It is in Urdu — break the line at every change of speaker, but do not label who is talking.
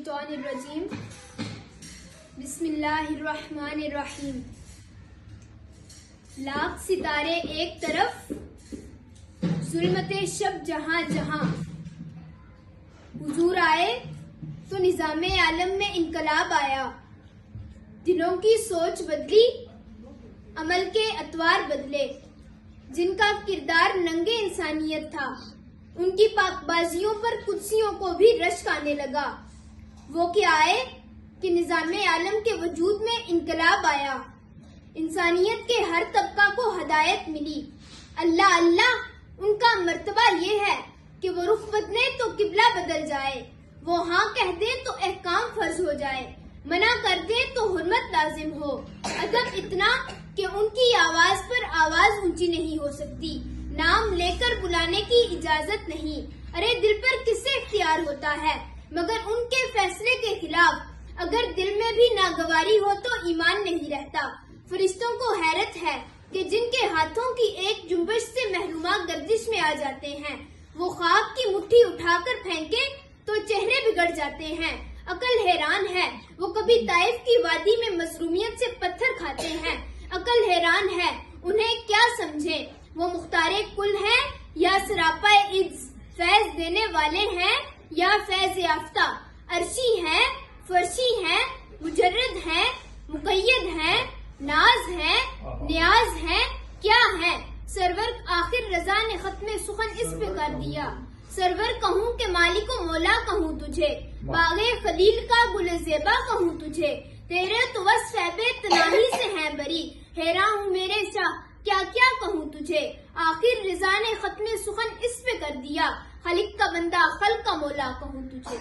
الشیطان الرجیم بسم اللہ الرحمن الرحیم۔ لاکھ ستارے ایک طرف، ظلمت شب جہاں جہاں، حضور آئے تو نظام عالم میں انقلاب آیا، دلوں کی سوچ بدلی، عمل کے اطوار بدلے۔ جن کا کردار ننگے انسانیت تھا، ان کی پاک بازیوں پر قدسیوں کو بھی رشک آنے لگا۔ وہ کیا آئے کہ نظام عالم کے وجود میں انقلاب آیا، انسانیت کے ہر طبقہ کو ہدایت ملی۔ اللہ اللہ، ان کا مرتبہ یہ ہے کہ وہ رخ بدلے تو قبلہ بدل جائے، وہ ہاں کہہ دے تو احکام فرض ہو جائے، منع کر دے تو حرمت لازم ہو۔ ادب اتنا کہ ان کی آواز پر آواز اونچی نہیں ہو سکتی، نام لے کر بلانے کی اجازت نہیں۔ ارے دل پر کس سے اختیار ہوتا ہے مگر ان کے فیصلے کے خلاف؟ اگر دل میں بھی ناگواری ہو تو ایمان نہیں رہتا۔ فرشتوں کو حیرت ہے کہ جن کے ہاتھوں کی ایک جنبش سے محرومہ گردش میں آ جاتے ہیں، وہ خاک کی مٹھی اٹھا کر پھینکے تو چہرے بگڑ جاتے ہیں۔ عقل حیران ہے، وہ کبھی طائف کی وادی میں مظلومیت سے پتھر کھاتے ہیں۔ عقل حیران ہے، انہیں کیا سمجھیں، وہ مختار کل ہیں یا سراپا عز، فیض دینے والے ہیں یا فیض یافتہ، عرشی ہیں، فرشی ہیں، مجرد ہیں، مقید ہیں، ناز ہیں، نیاز ہیں، کیا ہیں؟ سرور آخر رضا نے ختم سخن اس پہ کر دیا۔ سرور کہوں کہ مالک و مولا کہوں تجھے، باغ خلیل کا گل زیبا کہوں تجھے، تیرے تو وصف بے تناہی سے ہیں بری، حیراں ہوں میرے شاہ کیا کیا کہوں تجھے۔ آخر رضا نے ختم سخن اس پہ کر دیا، خالق کا بندہ خلق کا مولا کہوں تجھے۔